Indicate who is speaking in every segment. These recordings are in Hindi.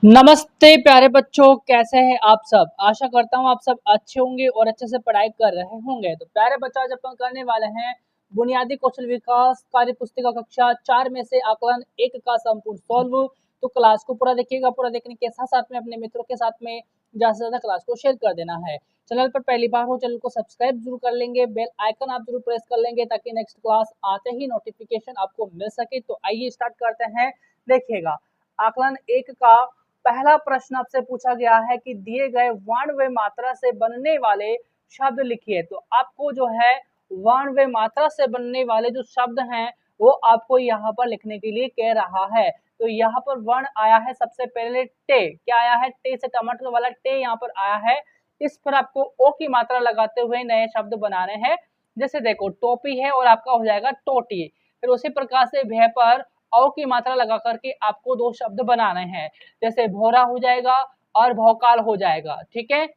Speaker 1: नमस्ते प्यारे बच्चों, कैसे हैं आप सब। आशा करता हूँ आप सब अच्छे होंगे और अच्छे से पढ़ाई कर रहे होंगे। तो प्यारे बच्चों, आज अपन करने वाले हैं बुनियादी कौशल विकास कार्य पुस्तिका कक्षा 4 में से आकलन 1 का संपूर्ण सॉल्व। तो क्लास को पूरा देखिएगा। पूरा देखने के साथ साथ में अपने मित्रों के साथ में ज्यादा से ज्यादा क्लास को शेयर कर देना है। चैनल पर पहली बार हो, चैनल को सब्सक्राइब जरूर कर लेंगे, बेल आइकन आप जरूर प्रेस कर लेंगे ताकि नेक्स्ट क्लास आते ही नोटिफिकेशन आपको मिल सके। तो आइए स्टार्ट करते हैं। देखिएगा, आकलन 1 का पहला प्रश्न आपसे पूछा गया है कि दिए गए वर्ण व मात्रा से बनने वाले शब्द लिखिए। तो आपको जो है वर्ण व मात्रा से बनने वाले जो शब्द हैं वो आपको यहाँ पर लिखने के लिए कह रहा है। तो यहाँ पर वर्ण आया है सबसे पहले टे। क्या आया है? टे से टमाटर वाला टे यहाँ पर आया है। इस पर आपको ओ की मात्रा लगाते हुए नए शब्द बनाने हैं। जैसे देखो, टोपी है और आपका हो जाएगा टोटी। फिर उसी प्रकार से भय पर औ की मात्रा लगा करके आपको दो शब्द बनाने हैं। जैसे भोरा हो जाएगा और भौकाल हो जाएगा। ठीक है,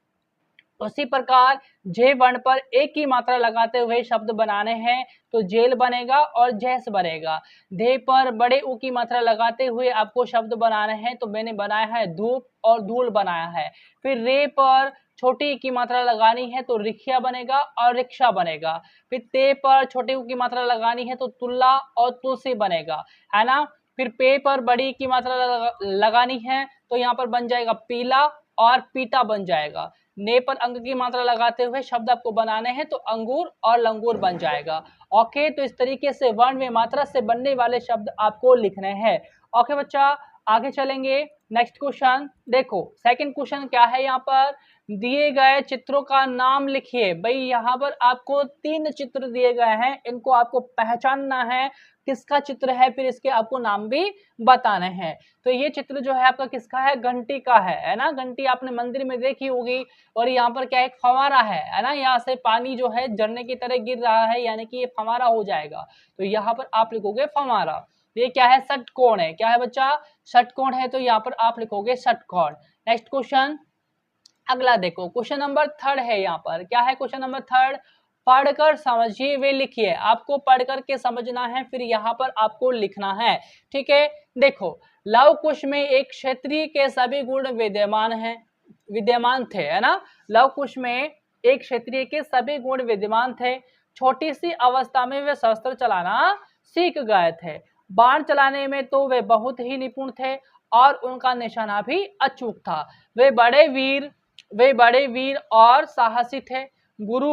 Speaker 1: उसी प्रकार जे वर्ण पर एक की मात्रा लगाते हुए शब्द बनाने हैं। तो जेल बनेगा और जैस बनेगा। धे पर बड़े ऊ की मात्रा लगाते हुए आपको शब्द बनाने हैं। तो मैंने बनाया है धूप और धूल बनाया है। फिर रे पर छोटी ई की मात्रा लगानी है तो रिक्शा बनेगा और रिक्शा बनेगा। फिर ते पर छोटे ऊ की मात्रा लगानी है तो तुल्ला और तुलसी बनेगा, है ना। फिर पे पर बड़ी की मात्रा लगानी है तो यहाँ पर बन जाएगा पीला और पीता बन जाएगा। ने पर अंग की मात्रा लगाते हुए शब्द आपको बनाने हैं तो अंगूर और लंगूर बन जाएगा। ओके, तो इस तरीके से वर्ण में मात्रा से बनने वाले शब्द आपको लिखने हैं। ओके बच्चा, आगे चलेंगे। नेक्स्ट क्वेश्चन देखो, सेकंड क्वेश्चन क्या है। यहाँ पर दिए गए चित्रों का नाम लिखिए। भाई यहाँ पर आपको 3 चित्र दिए गए हैं, इनको आपको पहचानना है किसका चित्र है, फिर इसके आपको नाम भी बताने हैं। तो ये चित्र जो है आपका किसका है? घंटी का है ना। घंटी आपने मंदिर में देखी होगी। और यहाँ पर क्या एक फवारा है ना। यहाँ से पानी जो है झरने की तरह गिर रहा है, यानी कि ये फवारा हो जाएगा। तो यहाँ पर आप लिखोगे फवारा। ये क्या है? षटकोण है। क्या है बच्चा? षटकोण है। तो यहाँ पर आप लिखोगे षटकोण। नेक्स्ट क्वेश्चन अगला देखो, क्वेश्चन नंबर 3 है। यहाँ पर क्या है? क्वेश्चन नंबर 3, पढ़कर समझिए वे लिखिए। आपको पढ़ करके समझना है, फिर यहाँ पर आपको लिखना है। ठीक है, देखो, लव कुश में एक क्षेत्रीय के सभी गुण विद्यमान थे, है ना। लव कुश में एक क्षेत्रीय के सभी गुण विद्यमान थे। छोटी सी अवस्था में वे शस्त्र चलाना सीख गए थे। बाण चलाने में तो वे बहुत ही निपुण थे और उनका निशाना भी अचूक था। वे बड़े वीर और साहसी थे। गुरु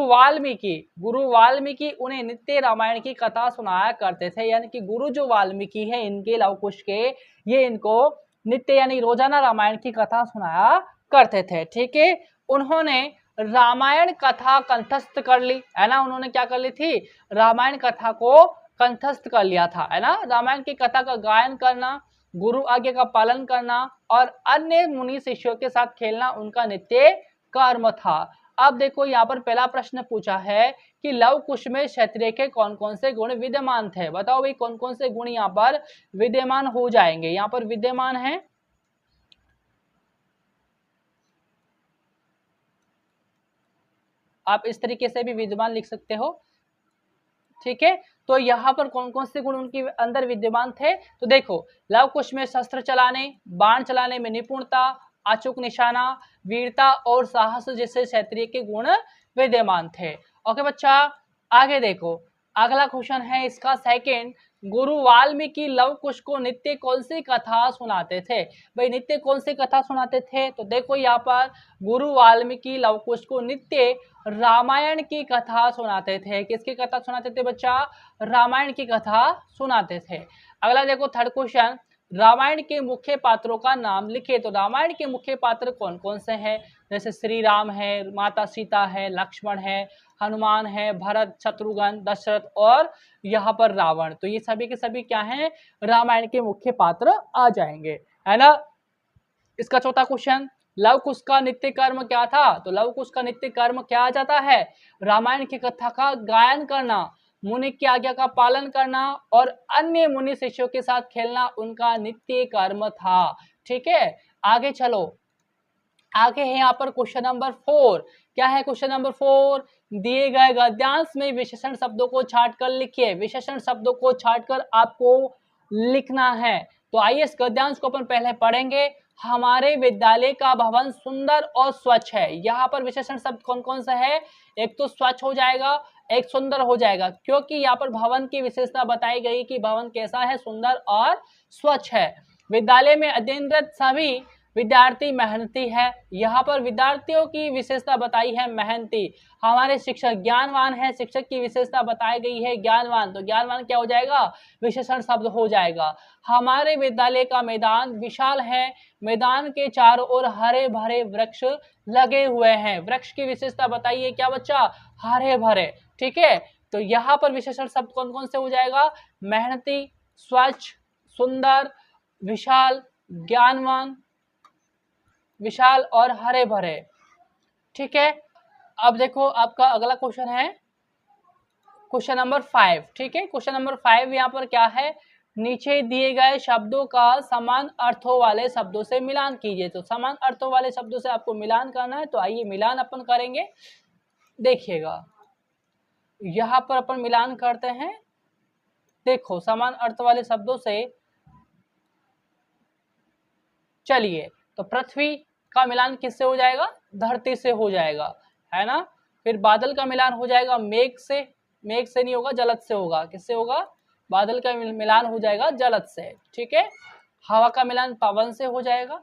Speaker 1: वाल्मीकि उन्हें नित्य रामायण की कथा सुनाया करते थे। यानी कि गुरु जो वाल्मीकि है इनके लव कुश के, ये इनको नित्य यानी रोजाना रामायण की कथा सुनाया करते थे। ठीक है, उन्होंने रामायण कथा कंठस्थ कर ली, है ना। उन्होंने क्या कर ली थी? रामायण कथा को कंठस्थ कर लिया था, है ना। रामायण की कथा का गायन करना, गुरु आज्ञा का पालन करना और अन्य मुनि शिष्यों के साथ खेलना उनका नित्य कर्म था। अब देखो, यहाँ पर पहला प्रश्न पूछा है कि लव कुश में क्षत्रिय के कौन कौन से गुण विद्यमान थे। बताओ भाई, कौन कौन से गुण यहाँ पर विद्यमान हो जाएंगे। यहाँ पर विद्यमान है, आप इस तरीके से भी विद्यमान लिख सकते हो। ठीक है, तो यहाँ पर कौन कौन से गुण उनके अंदर विद्यमान थे। तो देखो, लव कुश में शस्त्र चलाने, बाण चलाने में निपुणता, अचूक निशाना, वीरता और साहस जैसे क्षत्रिय के गुण विद्यमान थे। ओके बच्चा, आगे देखो, अगला क्वेश्चन है इसका सेकंड। गुरु वाल्मीकि लव कुश को नित्य कौन सी कथा सुनाते थे। भाई नित्य कौन सी कथा सुनाते थे? तो देखो, यहाँ पर गुरु वाल्मीकि लव कुश को नित्य रामायण की कथा सुनाते थे। किसकी कथा सुनाते थे बच्चा? रामायण की कथा सुनाते थे। अगला देखो, थर्ड क्वेश्चन, रामायण के मुख्य पात्रों का नाम लिखे। तो रामायण के मुख्य पात्र कौन कौन से हैं? जैसे श्री राम है, माता सीता है, लक्ष्मण है, हनुमान है, भरत, शत्रुघ्न, दशरथ और यहाँ पर रावण। तो ये सभी के सभी क्या हैं? रामायण के मुख्य पात्र आ जाएंगे, है ना। इसका चौथा क्वेश्चन, लव कुश का नित्य कर्म क्या था। तो लव कुश का नित्य कर्म क्या आ जाता है? रामायण की कथा का गायन करना, मुनि की आज्ञा का पालन करना और अन्य मुनि शिष्यों के साथ खेलना उनका नित्य कर्म था। ठीक है, आगे चलो। आगे है यहाँ पर क्वेश्चन नंबर 4। क्या है क्वेश्चन नंबर 4? दिए गए गद्यांश में विशेषण शब्दों को छांटकर लिखिए। विशेषण शब्दों को छांटकर आपको लिखना है। तो आइए इस गद्यांश को अपन पहले पढ़ेंगे हमारे विद्यालय का भवन सुंदर और स्वच्छ है। यहाँ पर विशेषण शब्द कौन कौन सा है? एक तो स्वच्छ हो जाएगा, एक सुंदर हो जाएगा, क्योंकि यहाँ पर भवन की विशेषता बताई गई कि भवन कैसा है, सुंदर और स्वच्छ है। विद्यालय में अध्ययनरत सभी विद्यार्थी मेहनती है। यहाँ पर विद्यार्थियों की विशेषता बताई है मेहनती। हमारे शिक्षक ज्ञानवान है, शिक्षक की विशेषता बताई गई है ज्ञानवान, तो ज्ञानवान क्या हो जाएगा? विशेषण शब्द हो जाएगा। हमारे विद्यालय का मैदान विशाल है, मैदान के चारों ओर हरे भरे वृक्ष लगे हुए हैं। वृक्ष की विशेषता बताइए क्या बच्चा? हरे भरे। ठीक है, तो यहाँ पर विशेषण शब्द कौन कौन से हो जाएगा? मेहनती, स्वच्छ, सुंदर, विशाल, ज्ञानवान, विशाल और हरे भरे। ठीक है, अब देखो आपका अगला क्वेश्चन है क्वेश्चन नंबर 5। ठीक है, क्वेश्चन नंबर 5 यहाँ पर क्या है? नीचे दिए गए शब्दों का समान अर्थों वाले शब्दों से मिलान कीजिए। तो समान अर्थों वाले शब्दों से आपको मिलान करना है, तो आइए मिलान अपन करेंगे। देखिएगा यहाँ पर अपन मिलान करते हैं। देखो समान अर्थ वाले शब्दों से, चलिए तो पृथ्वी का मिलान किससे हो जाएगा? धरती से हो जाएगा, है ना। फिर बादल का मिलान हो जाएगा मेघ से, मेघ से नहीं होगा, जलद से होगा। किससे होगा? बादल का मिलान हो जाएगा जलद से। ठीक है, हवा का मिलान पवन से हो जाएगा,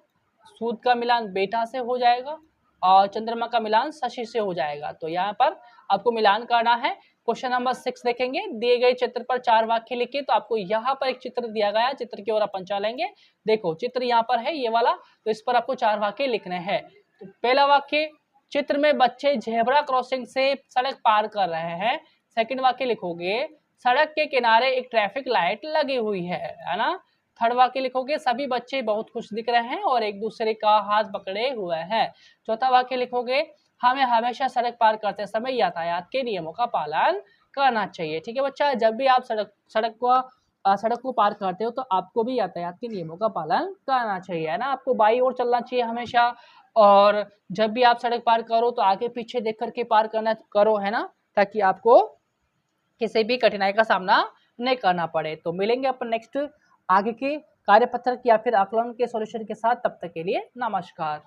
Speaker 1: सूर्य का मिलान बेटा से हो जाएगा, और चंद्रमा का मिलान शशि से हो जाएगा। तो यहाँ पर आपको मिलान करना है। क्वेश्चन नंबर 6 देखेंगे। दिए गए चित्र पर 4 वाक्य लिखिए। तो आपको यहाँ पर एक चित्र दिया गया है, चित्र की ओर अपन चलेंगे। देखो चित्र यहाँ पर है ये वाला, तो इस पर आपको 4 वाक्य लिखने हैं। तो पहला वाक्य, चित्र में बच्चे झेब्रा क्रॉसिंग से सड़क पार कर रहे हैं। सेकंड वाक्य लिखोगे, सड़क के किनारे एक ट्रैफिक लाइट लगी हुई है ना। थर्ड वाक्य लिखोगे, सभी बच्चे बहुत खुश दिख रहे हैं और एक दूसरे का हाथ पकड़े हुए हैं। चौथा वाक्य लिखोगे, हमें हमेशा सड़क पार करते समय यातायात के नियमों का पालन करना चाहिए। ठीक है बच्चा, जब भी आप सड़क को पार करते हो तो आपको भी यातायात के नियमों का पालन करना चाहिए, है ना। आपको बाई ओर चलना चाहिए हमेशा, और जब भी आप सड़क पार करो तो आगे पीछे देख करके पार करना करो, है ना, ताकि आपको किसी भी कठिनाई का सामना नहीं करना पड़े। तो मिलेंगे अपन नेक्स्ट आगे के कार्यपत्रक या फिर आकलन के सॉल्यूशन के साथ। तब तक के लिए नमस्कार।